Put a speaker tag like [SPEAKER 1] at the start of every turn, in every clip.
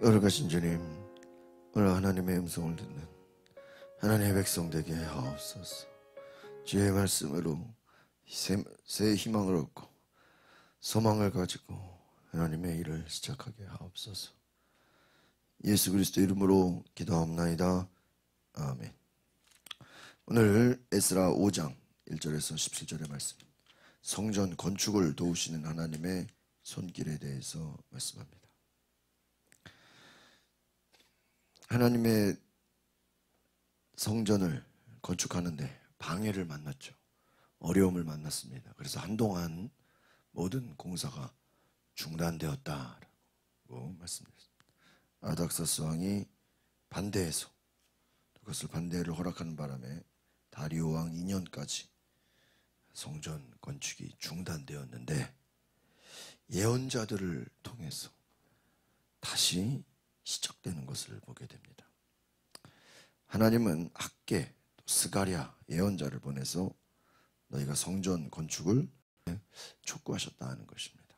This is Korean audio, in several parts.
[SPEAKER 1] 거룩하신 주님, 오늘 하나님의 음성을 듣는 하나님의 백성 되게 하옵소서. 주의 말씀으로 새 희망을 얻고 소망을 가지고 하나님의 일을 시작하게 하옵소서. 예수 그리스도 이름으로 기도하옵나이다. 아멘. 오늘 에스라 5장 1절에서 17절의 말씀, 성전 건축을 도우시는 하나님의 손길에 대해서 말씀합니다. 하나님의 성전을 건축하는데 방해를 만났죠. 어려움을 만났습니다. 그래서 한동안 모든 공사가 중단되었다라고 말씀드렸습니다. 아닥사스 왕이 반대해서 그것을 반대를 허락하는 바람에 다리오 왕 2년까지 성전 건축이 중단되었는데, 예언자들을 통해서 다시 시작되는 것을 보게 됩니다. 하나님은 학개, 스가랴 예언자를 보내서 너희가 성전 건축을 촉구하셨다 하는 것입니다.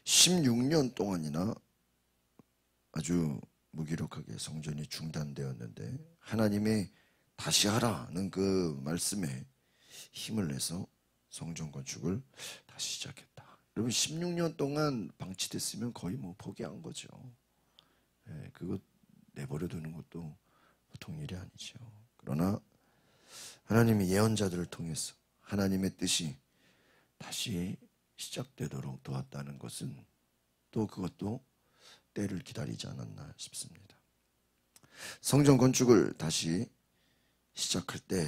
[SPEAKER 1] 16년 동안이나 아주 무기력하게 성전이 중단되었는데, 하나님의 다시 하라는 그 말씀에 힘을 내서 성전 건축을 다시 시작했다. 여러분, 16년 동안 방치됐으면 거의 포기한 거죠. 그거 내버려 두는 것도 보통 일이 아니죠. 그러나 하나님의 예언자들을 통해서 하나님의 뜻이 다시 시작되도록 도왔다는 것은 또 그것도 때를 기다리지 않았나 싶습니다. 성전 건축을 다시 시작할 때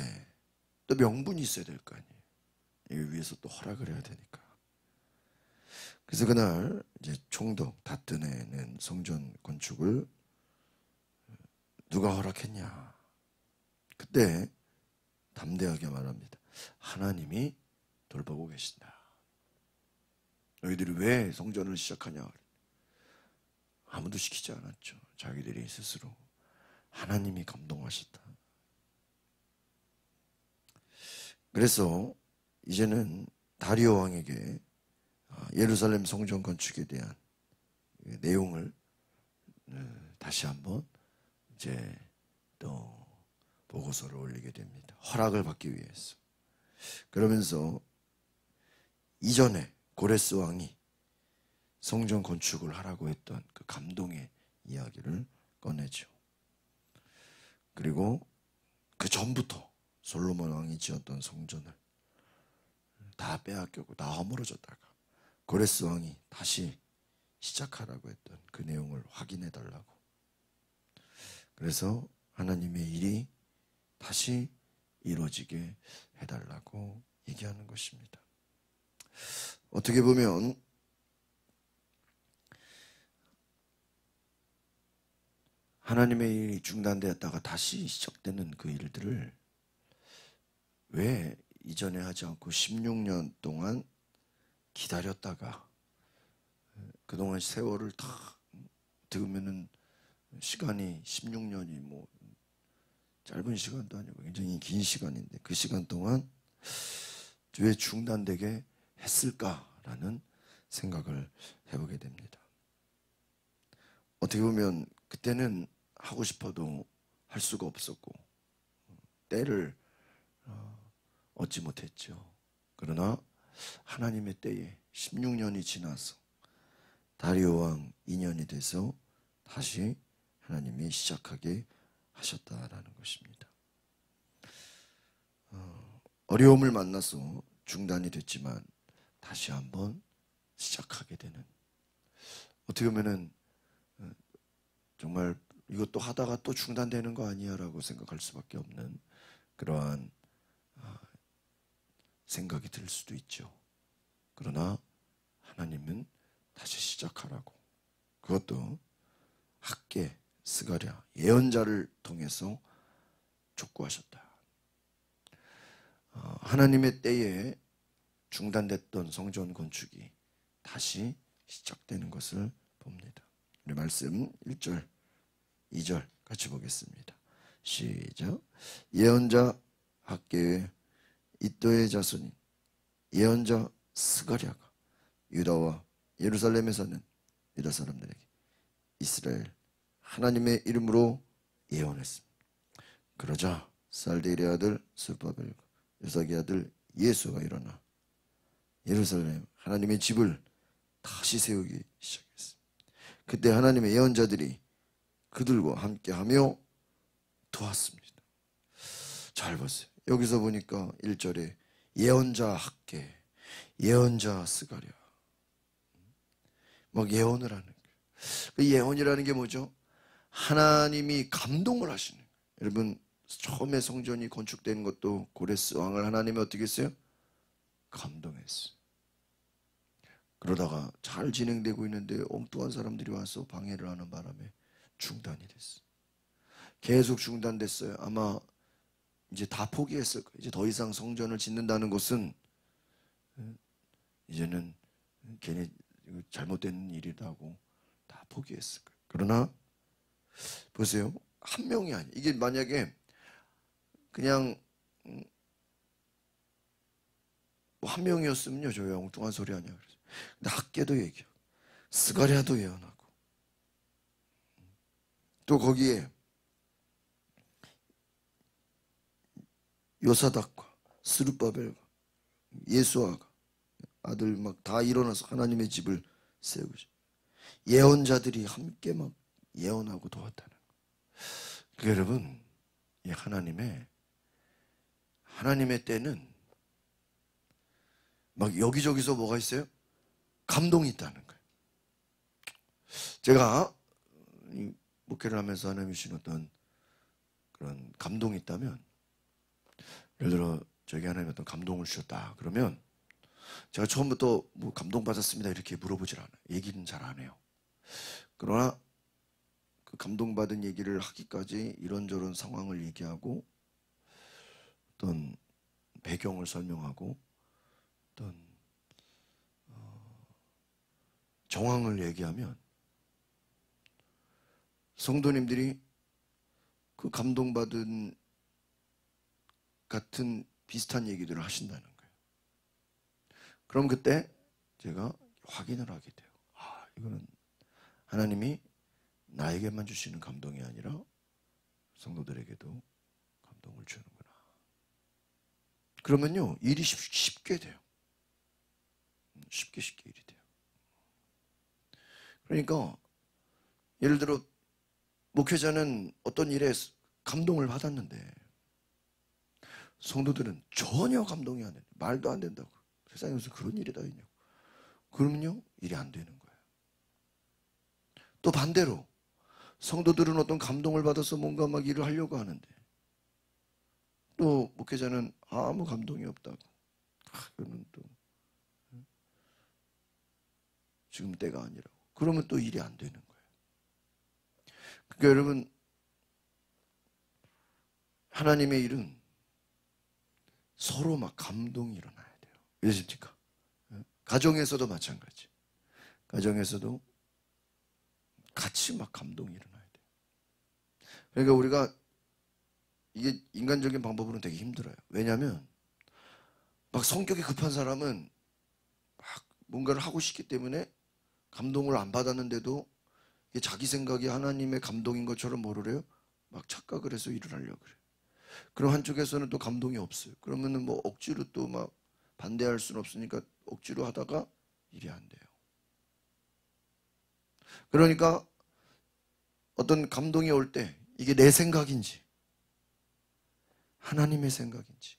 [SPEAKER 1] 또 명분이 있어야 될 거 아니에요. 이걸 위해서 또 허락을 해야 되니까. 그래서 그날 이제 총독 다뜨네는 성전 건축을 누가 허락했냐? 그때 담대하게 말합니다. 하나님이 돌보고 계신다. 너희들이 왜 성전을 시작하냐? 아무도 시키지 않았죠. 자기들이 스스로. 하나님이 감동하셨다. 그래서 이제는 다리오 왕에게 예루살렘 성전 건축에 대한 내용을 다시 한번 이제 또 보고서를 올리게 됩니다. 허락을 받기 위해서. 그러면서 이전에 고레스 왕이 성전 건축을 하라고 했던 그 감동의 이야기를 꺼내죠. 그리고 그 전부터 솔로몬 왕이 지었던 성전을 다 빼앗겼고 다 허물어졌다가 고레스 왕이 다시 시작하라고 했던 그 내용을 확인해 달라고. 그래서 하나님의 일이 다시 이루어지게 해달라고 얘기하는 것입니다. 어떻게 보면 하나님의 일이 중단되었다가 다시 시작되는 그 일들을 왜 이전에 하지 않고 16년 동안 기다렸다가, 그동안 세월을 다 들으면은 시간이 16년이 짧은 시간도 아니고 굉장히 긴 시간인데, 그 시간 동안 왜 중단되게 했을까라는 생각을 해보게 됩니다. 어떻게 보면 그때는 하고 싶어도 할 수가 없었고 때를 얻지 못했죠. 그러나 하나님의 때에 16년이 지나서 다리오 왕 2년이 돼서 다시 하나님이 시작하게 하셨다라는 것입니다. 어려움을 만나서 중단이 됐지만 다시 한번 시작하게 되는, 어떻게 보면은 정말 이것도 하다가 또 중단되는 거 아니야 라고 생각할 수밖에 없는 그러한 생각이 들 수도 있죠. 그러나 하나님은 다시 시작하라고, 그것도 학개, 스가랴 예언자를 통해서 촉구하셨다. 하나님의 때에 중단됐던 성전 건축이 다시 시작되는 것을 봅니다. 우리 말씀 1절, 2절 같이 보겠습니다. 시작. 예언자 학개의 이또의 자손인 예언자 스가랴가 유다와 예루살렘에 사는 유다 사람들에게 이스라엘 하나님의 이름으로 예언했습니다. 그러자 살디엘의 아들 스룹바벨과 요사기의 아들 예수가 일어나 예루살렘 하나님의 집을 다시 세우기 시작했습니다. 그때 하나님의 예언자들이 그들과 함께하며 도왔습니다. 잘 보세요. 여기서 보니까 1절에 예언자 학계, 예언자 스가랴 막 예언을 하는 거예요. 그 예언이라는 게 뭐죠? 하나님이 감동을 하시는 거예요. 여러분 처음에 성전이 건축되는 것도 고레스 왕을 하나님이 어떻게 했어요? 감동했어요. 그러다가 잘 진행되고 있는데 엉뚱한 사람들이 와서 방해를 하는 바람에 중단이 됐어요. 계속 중단됐어요. 아마 이제 다 포기했을 거예요. 이제 더 이상 성전을 짓는다는 것은 이제는 괜히 잘못된 일이라고 다 포기했을 거예요. 그러나 보세요. 한 명이 아니에요. 이게 만약에 그냥 한 명이었으면요, 저 엉뚱한 소리 아니야. 근데 학계도 얘기하고 스가랴도 예언하고 또 거기에 요사닥과 스룹바벨과 예수아가 아들 막 다 일어나서 하나님의 집을 세우고 예언자들이 함께 막 예언하고 도왔다는 거예요. 그러니까 여러분, 이 하나님의 때는 막 여기저기서 뭐가 있어요? 감동이 있다는 거예요. 제가 목회를 하면서 하나님이 주신 어떤 그런 감동이 있다면, 예를 들어 저에게 하나님이 어떤 감동을 주셨다 그러면 제가 처음부터 뭐 감동받았습니다 이렇게 물어보질 않아요. 얘기는 잘 안 해요. 그러나 그 감동받은 얘기를 하기까지 이런저런 상황을 얘기하고 어떤 배경을 설명하고 어떤 정황을 얘기하면 성도님들이 그 감동받은 같은 비슷한 얘기들을 하신다는 거예요. 그럼 그때 제가 확인을 하게 돼요. 아, 이거는 하나님이 나에게만 주시는 감동이 아니라 성도들에게도 감동을 주는구나. 그러면요, 일이 쉽게 돼요. 쉽게 일이 돼요. 그러니까 예를 들어 목회자는 어떤 일에 감동을 받았는데 성도들은 전혀 감동이 안 돼요. 말도 안 된다고. 세상에 무슨 그런 일이 다 있냐고. 그러면요, 일이 안 되는 거예요. 또 반대로 성도들은 어떤 감동을 받아서 뭔가 막 일을 하려고 하는데 또 목회자는 아무 감동이 없다고. 그러면 또 지금 때가 아니라고. 그러면 또 일이 안 되는 거예요. 그러니까 여러분, 하나님의 일은 서로 막 감동이 일어나야 돼요. 이해하십니까? 가정에서도 마찬가지. 가정에서도 같이 막 감동이 일어나야 돼요. 그러니까 우리가 이게 인간적인 방법으로는 되게 힘들어요. 왜냐하면 막 성격이 급한 사람은 막 뭔가를 하고 싶기 때문에 감동을 안 받았는데도 이게 자기 생각이 하나님의 감동인 것처럼 뭐를 해요? 막 착각을 해서 일을 하려고 그래요. 그럼 한쪽에서는 또 감동이 없어요. 그러면은 뭐 억지로 또 막 반대할 수는 없으니까 억지로 하다가 일이 안 돼요. 그러니까 어떤 감동이 올 때 이게 내 생각인지 하나님의 생각인지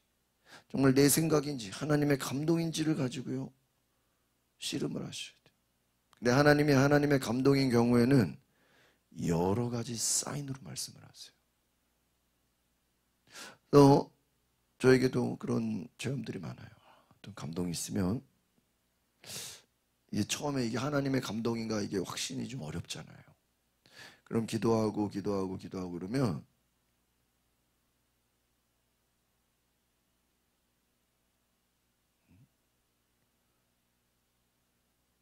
[SPEAKER 1] 정말 내 생각인지 하나님의 감동인지를 가지고요 씨름을 하셔야 돼요. 근데 하나님의 감동인 경우에는 여러 가지 사인으로 말씀을 하세요. 또 저에게도 그런 체험들이 많아요. 어떤 감동이 있으면 이게 처음에 이게 하나님의 감동인가 이게 확신이 좀 어렵잖아요. 그럼 기도하고 그러면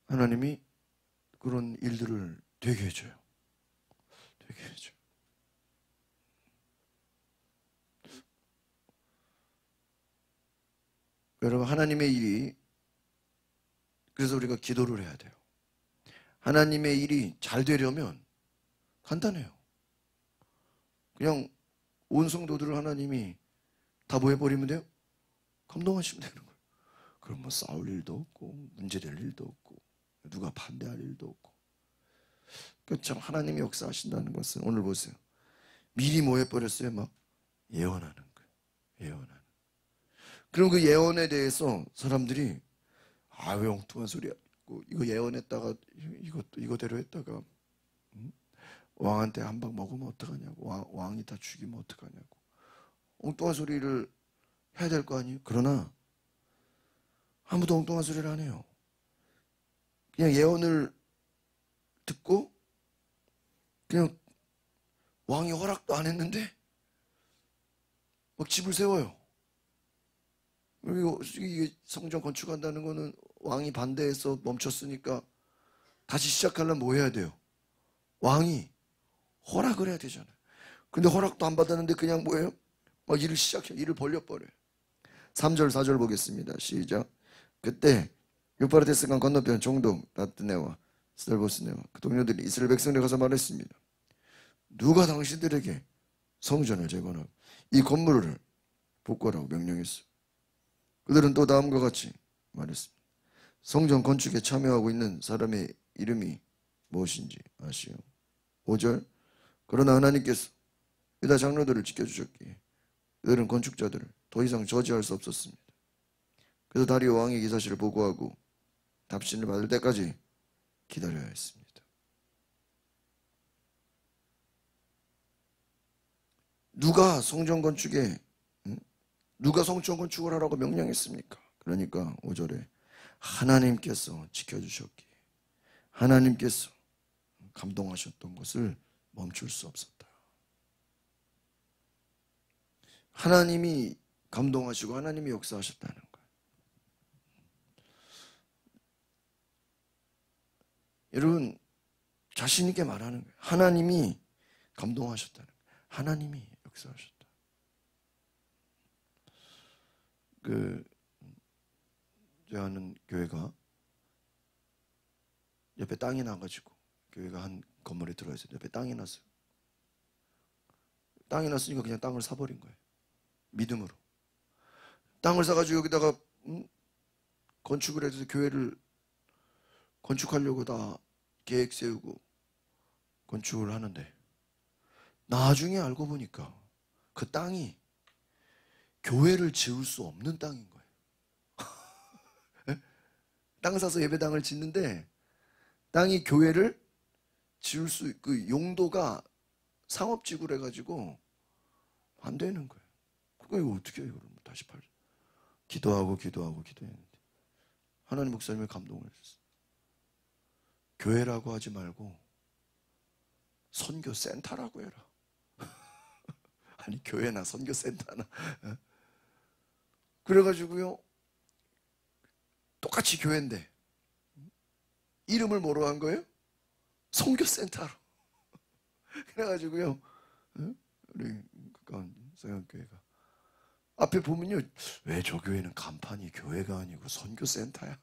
[SPEAKER 1] 하나님이 그런 일들을 되게 해줘요. 되게 해줘요. 여러분, 하나님의 일이, 그래서 우리가 기도를 해야 돼요. 하나님의 일이 잘 되려면 간단해요. 그냥 온 성도들을 하나님이 다 뭐 해버리면 돼요? 감동하시면 되는 거예요. 그럼 뭐 싸울 일도 없고 문제될 일도 없고 누가 반대할 일도 없고. 그러니까 참 하나님이 역사하신다는 것은 오늘 보세요. 미리 뭐 해버렸어요? 막 예언하는 거예요. 예언하는. 그럼 그 예언에 대해서 사람들이 왜 엉뚱한 소리야. 이거 예언했다가 이거대로 했다가 왕한테 한 방 먹으면 어떡하냐고. 왕이 다 죽이면 어떡하냐고. 엉뚱한 소리를 해야 될 거 아니에요. 그러나 아무도 엉뚱한 소리를 안 해요. 그냥 예언을 듣고 그냥 왕이 허락도 안 했는데 막 집을 세워요. 그리고 이게 성전 건축한다는 거는 왕이 반대해서 멈췄으니까 다시 시작하려면 뭐 해야 돼요? 왕이 허락을 해야 되잖아요. 근데 허락도 안 받았는데 그냥 뭐예요? 막 일을 벌려버려요. 3절 4절 보겠습니다. 시작. 그때 유프라테스 강 건너편 종동 다트네와 스달보스네와 그 동료들이 이스라엘 백성들에 가서 말했습니다. 누가 당신들에게 성전을 재건하고 이 건물을 복구하라고 명령했어. 그들은 또 다음과 같이 말했습니다. 성전 건축에 참여하고 있는 사람의 이름이 무엇인지 아시오? 5절. 그러나 하나님께서 유다 장로들을 지켜주셨기에 그들은 건축자들을 더 이상 저지할 수 없었습니다. 그래서 다리오 왕의 기사실을 보고하고 답신을 받을 때까지 기다려야 했습니다. 누가 성전 건축에 누가 성전 건축을 하라고 명령했습니까? 그러니까 5절에 하나님께서 지켜주셨기에 하나님께서 감동하셨던 것을 멈출 수 없었다. 하나님이 감동하시고 하나님이 역사하셨다는 거예요. 여러분 자신 있게 말하는 거예요. 하나님이 감동하셨다는 거예요. 하나님이 역사하셨다. 제가 아는 교회가 옆에 땅이 나가지고 교회가 한 건물에 들어있어요. 옆에 땅이 났어요. 땅이 났으니까 그냥 땅을 사버린 거예요. 믿음으로. 땅을 사가지고 여기다가 건축을 해서 교회를 건축하려고 다 계획 세우고 건축을 하는데 나중에 알고 보니까 그 땅이 교회를 지을 수 없는 땅인 거예요. 땅 사서 예배당을 짓는데 땅이 교회를 지을 그 용도가 상업지구로 해가지고 안 되는 거예요. 그거 이거 어떻게 해요? 그러면 다시 기도하고 기도했는데 하나님 목사님이 감동을 했어요. 교회라고 하지 말고 선교센터라고 해라. 아니 교회나 선교센터나. 그래가지고요 똑같이 교회인데 이름을 뭐로 한 거예요? 선교센터로. 그래가지고요 우리 가까운 성형교회가 앞에 보면요 왜 저 교회는 간판이 교회가 아니고 선교센터야.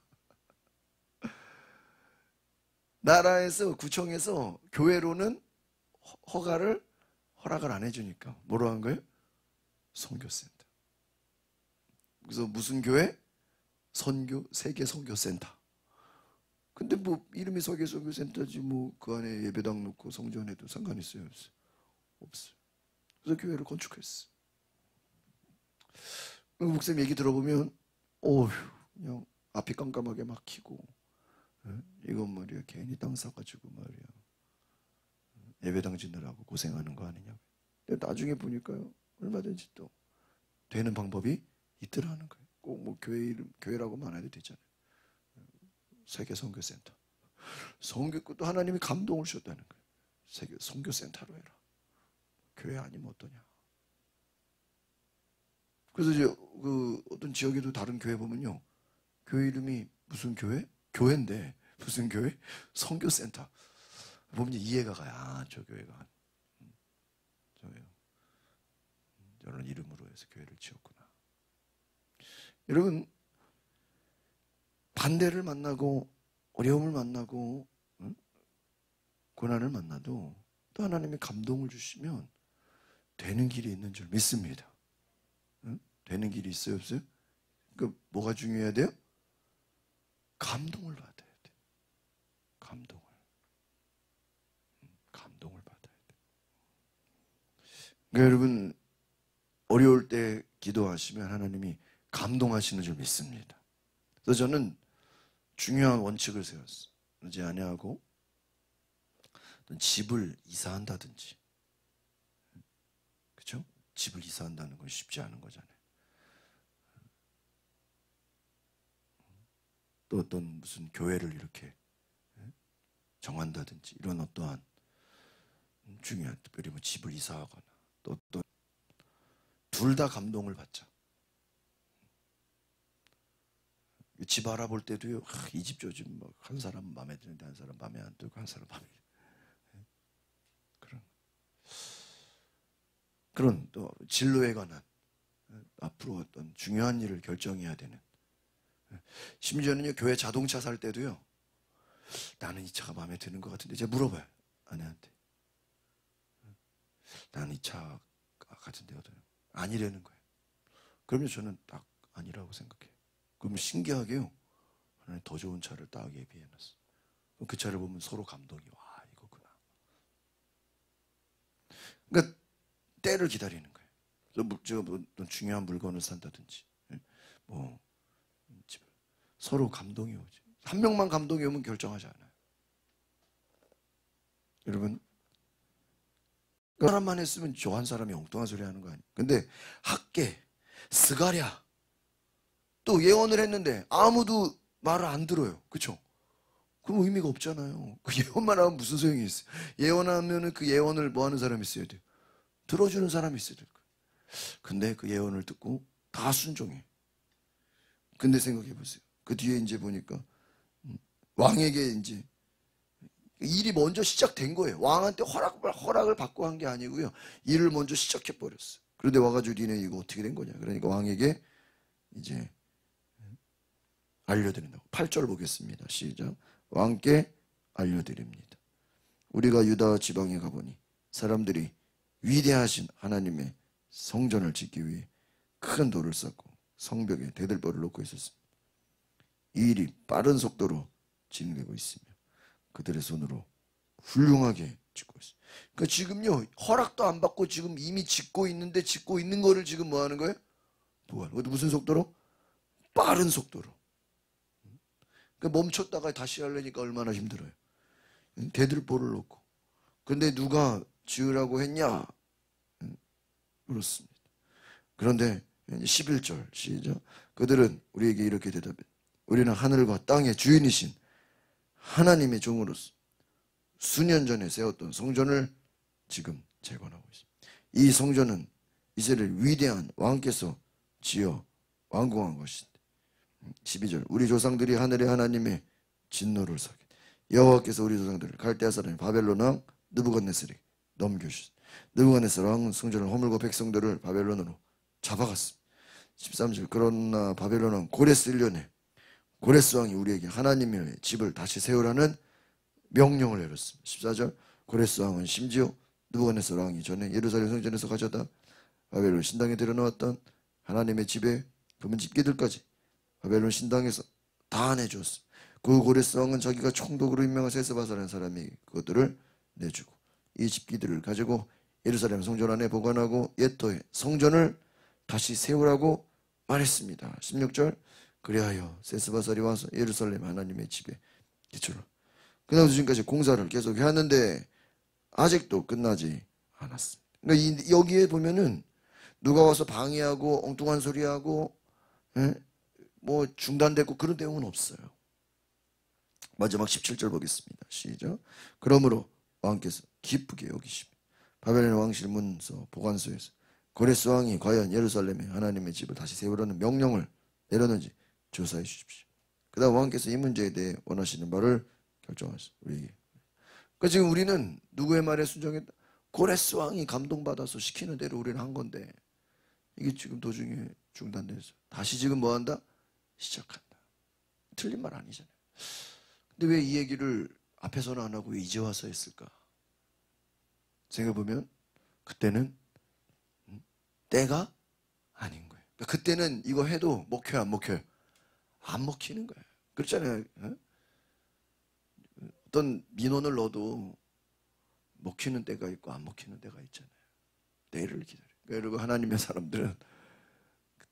[SPEAKER 1] 나라에서 구청에서 교회로는 허락을 안 해주니까 뭐로 한 거예요? 선교센터. 그래서 무슨 교회? 세계 선교센터. 근데 뭐 이름이 세계 선교센터지 뭐 그 안에 예배당 놓고 성전에도 상관 있어요? 없어요. 그래서 교회를 건축했어. 목사님 얘기 들어보면 그냥 앞이 깜깜하게 막히고 이건 말이야 괜히 땅 사가지고 말이야 예배당 짓느라고 고생하는 거 아니냐. 근데 나중에 보니까요 얼마든지 또 되는 방법이 있더라는 거예요. 꼭 뭐 교회라고만 안 해도 되잖아요. 세계 선교센터. 선교도 하나님이 감동을 주셨다는 거예요. 세계 선교센터로 해라. 교회 아니면 어떠냐. 그래서 이제 그 어떤 지역에도 다른 교회 보면요 교회 이름이 무슨 교회? 교회인데 무슨 교회? 선교센터. 보면 이해가 가요. 저 교회가 저런 이름으로 해서 교회를 지었구나. 여러분 반대를 만나고 어려움을 만나고 고난을 만나도 또 하나님이 감동을 주시면 되는 길이 있는 줄 믿습니다. 응? 되는 길이 있어요, 없어요? 그 뭐가 중요해야 돼요? 감동을 받아야 돼. 감동을 받아야 돼. 그러니까 여러분 어려울 때 기도하시면 하나님이 감동하시는 줄 믿습니다. 그래서 저는 중요한 원칙을 세웠어요. 그러지 아니하고 집을 이사한다든지, 그렇죠? 집을 이사한다는 건 쉽지 않은 거잖아요. 또 어떤 무슨 교회를 이렇게 정한다든지 이런 어떠한 중요한, 특별히 뭐 집을 이사하거나 또 둘 다 감동을 받자. 집 알아볼 때도요, 이 집 저 집 뭐 한 사람 마음에 드는데 한 사람 마음에 안 들고 한 사람 마음에 그런 또 진로에 관한 앞으로 어떤 중요한 일을 결정해야 되는, 심지어는요 교회 자동차 살 때도요 나는 이 차가 마음에 드는 것 같은데 제가 물어봐요 아내한테. 나는 이 차 같은데 아니라는 거예요. 그러면 저는 딱 아니라고 생각해요. 그러면 신기하게요 하나님 더 좋은 차를 딱 예비해놨어. 그럼 그 차를 보면 서로 감동이 와 이거구나. 그러니까 때를 기다리는 거예요. 제가 뭐 중요한 물건을 산다든지 뭐 서로 감동이 오지. 한 명만 감동이 오면 결정하지 않아요. 여러분 그 사람만 했으면 저 한 사람이 엉뚱한 소리 하는 거 아니에요. 근데 학계, 스가랴 또 예언을 했는데 아무도 말을 안 들어요. 그렇죠? 그럼 의미가 없잖아요. 그 예언만 하면 무슨 소용이 있어요. 예언하면 그 예언을 뭐 하는 사람이 있어야 돼요. 들어주는 사람이 있어야 될 거예요. 근데 그 예언을 듣고 다 순종해. 근데 생각해 보세요. 그 뒤에 이제 보니까 왕에게 이제 일이 먼저 시작된 거예요. 왕한테 허락을 받고 한 게 아니고요. 일을 먼저 시작해 버렸어. 그런데 와가지고 니네 이거 어떻게 된 거냐. 그러니까 왕에게 이제 알려드린다고. 8절 보겠습니다. 시작. 왕께 알려드립니다. 우리가 유다 지방에 가보니 사람들이 위대하신 하나님의 성전을 짓기 위해 큰 돌을 쌓고 성벽에 대들보를 놓고 있었습니다. 이 일이 빠른 속도로 진행되고 있으며 그들의 손으로 훌륭하게 짓고 있어요. 그러니까 지금요 허락도 안 받고 지금 이미 짓고 있는데 짓고 있는 거를 지금 뭐 하는 거예요? 도와는. 무슨 속도로? 빠른 속도로. 그러니까 멈췄다가 다시 하려니까 얼마나 힘들어요. 대들보를 놓고. 근데 누가 지으라고 했냐? 그렇습니다. 그런데 11절 시작. 그들은 우리에게 이렇게 대답해. 우리는 하늘과 땅의 주인이신 하나님의 종으로서 수년 전에 세웠던 성전을 지금 재건하고 있습니다. 이 성전은 이스라엘 위대한 왕께서 지어 완공한 것인데 12절 우리 조상들이 하늘의 하나님의 진노를 사게 여호와께서 우리 조상들을 갈대아 사람 바벨론 왕 느부갓네살에게 넘겨주셨습니다. 느부갓네살 왕은 성전을 허물고 백성들을 바벨론으로 잡아갔습니다. 13절 그러나 바벨론 왕 고레스 1년에 고레스 왕이 우리에게 하나님의 집을 다시 세우라는 명령을 내렸습니다. 14절 고레스 왕은 심지어 느부갓네살 왕이 전에 예루살렘 성전에서 가져다 바벨론 신당에 들여놓았던 하나님의 집에 금은 집기들까지 바벨론 신당에서 다 내주었습니다. 그 고레스 왕은 자기가 총독으로 임명한 세스바사라는 사람이 그것들을 내주고 이 집기들을 가지고 예루살렘 성전 안에 보관하고 옛터에 성전을 다시 세우라고 말했습니다. 16절 그리하여 세스바살이 와서 예루살렘 하나님의 집에 기초로 그다음 지금까지 공사를 계속 해왔는데 아직도 끝나지 않았습니다. 그러니까 여기에 보면은 누가 와서 방해하고 엉뚱한 소리하고 뭐 중단됐고 그런 내용은 없어요. 마지막 17절 보겠습니다. 시작. 그러므로 왕께서 기쁘게 여기시며 바벨론 왕실 문서 보관소에서 고레스 왕이 과연 예루살렘에 하나님의 집을 다시 세우라는 명령을 내렸는지 조사해 주십시오. 그 다음 왕께서 이 문제에 대해 원하시는 바를 결정하시오. 우리에게. 그러니까 지금 우리는 누구의 말에 순종했다? 고레스 왕이 감동받아서 시키는 대로 우리는 한 건데 이게 지금 도중에 중단돼서 다시 지금 뭐 한다? 시작한다. 틀린 말 아니잖아요. 근데 왜 이 얘기를 앞에서는 안 하고 왜 이제 와서 했을까? 생각해보면 그때는 때가 아닌 거예요. 그때는 이거 해도 먹혀요, 안 먹혀요? 안 먹히는 거예요. 그렇잖아요. 어떤 민원을 넣어도 먹히는 때가 있고 안 먹히는 때가 있잖아요. 때를 기다려요. 그러니까 여러분, 하나님의 사람들은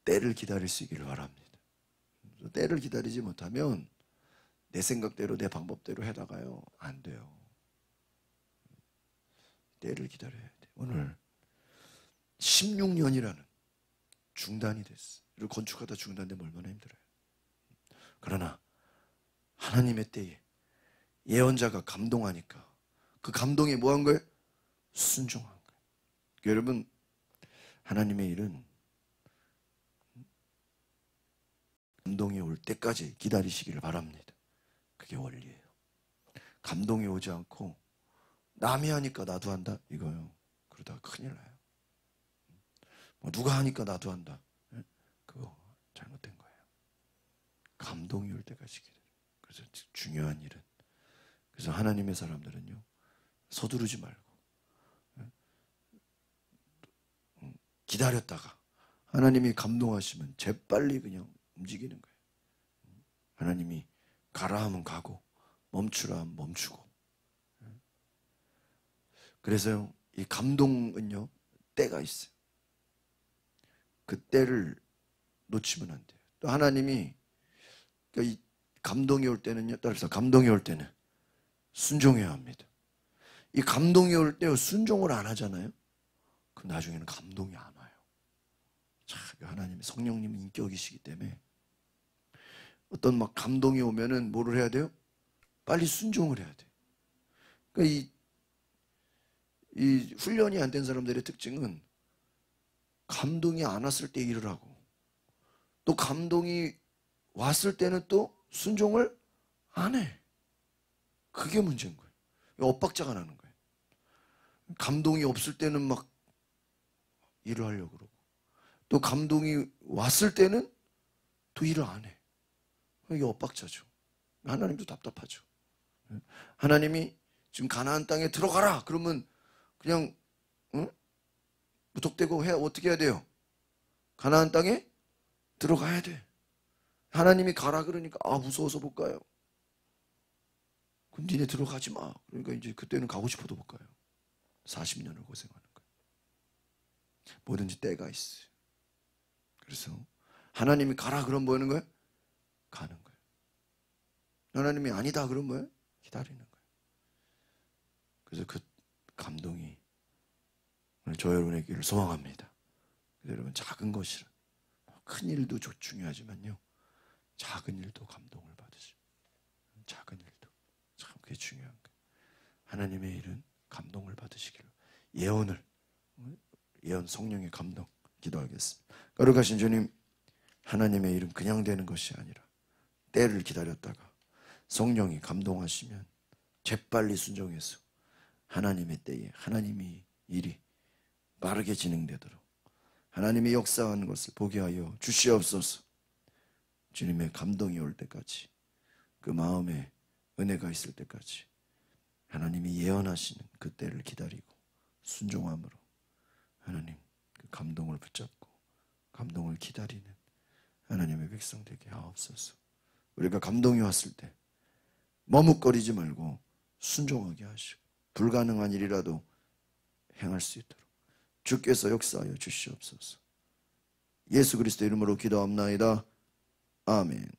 [SPEAKER 1] 때를 기다릴 수 있기를 바랍니다. 때를 기다리지 못하면 내 생각대로 내 방법대로 해다가요 안 돼요. 때를 기다려야 돼. 오늘 16년이라는 중단이 됐어. 그리고 건축하다 중단되면 얼마나 힘들어요. 그러나 하나님의 때에 예언자가 감동하니까 그 감동이 뭐한 거예요? 순종한 거예요. 여러분, 하나님의 일은 감동이 올 때까지 기다리시기를 바랍니다. 그게 원리예요. 감동이 오지 않고 남이 하니까 나도 한다 이거요. 그러다가 큰일 나요. 누가 하니까 나도 한다. 그거 잘못된 거예요. 감동이 올 때까지 기다려요. 그래서 중요한 일은, 그래서 하나님의 사람들은요 서두르지 말고 기다렸다가 하나님이 감동하시면 재빨리 그냥 움직이는 거예요. 하나님이 가라 하면 가고 멈추라 하면 멈추고. 그래서요 이 감동은요 때가 있어요. 그 때를 놓치면 안 돼요. 또 하나님이 이 감동이 올 때는요, 따라서 감동이 올 때는 순종해야 합니다. 이 감동이 올 때 순종을 안 하잖아요. 그럼 나중에는 감동이 안 와요. 자, 하나님의 성령님 인격이시기 때문에 어떤 막 감동이 오면은 뭐를 해야 돼요? 빨리 순종을 해야 돼요. 그러니까 이 훈련이 안 된 사람들의 특징은 감동이 안 왔을 때 일을 하고 또 감동이 왔을 때는 또 순종을 안 해. 그게 문제인 거예요. 엇박자가 나는 거예요. 감동이 없을 때는 막 일을 하려고 그러고 또 감동이 왔을 때는 또 일을 안 해. 이게 엇박자죠. 하나님도 답답하죠. 하나님이 지금 가나안 땅에 들어가라 그러면 그냥 무턱대고 어떻게 해야 돼요? 가나안 땅에 들어가야 돼. 하나님이 가라 그러니까 무서워서 못 가요. 그럼 니네 들어가지 마. 그러니까 이제 그때는 가고 싶어도 못 가요. 40년을 고생하는 거예요. 뭐든지 때가 있어요. 그래서 하나님이 가라 그러면 뭐 하는 거예요? 가는 거예요. 하나님이 아니다 그러면 뭐예요? 기다리는 거예요. 그래서 그 감동이 오늘 저 여러분의 길을 소망합니다. 여러분 작은 것이라 큰 일도 중요하지만요 작은 일도 감동을 받으시고 작은 일도 참 그게 중요한 거예요. 하나님의 일은 감동을 받으시기를 예언 성령의 감동 기도하겠습니다. 거룩하신 주님, 하나님의 일은 그냥 되는 것이 아니라 때를 기다렸다가 성령이 감동하시면 재빨리 순종해서 하나님의 때에 하나님의 일이 빠르게 진행되도록 하나님의 역사하는 것을 보게 하여 주시옵소서. 주님의 감동이 올 때까지 그 마음에 은혜가 있을 때까지 하나님이 예언하시는 그 때를 기다리고 순종함으로 하나님 그 감동을 붙잡고 감동을 기다리는 하나님의 백성 되게 하옵소서. 우리가 감동이 왔을 때 머뭇거리지 말고 순종하게 하시고 불가능한 일이라도 행할 수 있도록 주께서 역사하여 주시옵소서. 예수 그리스도 이름으로 기도합나이다. 아멘.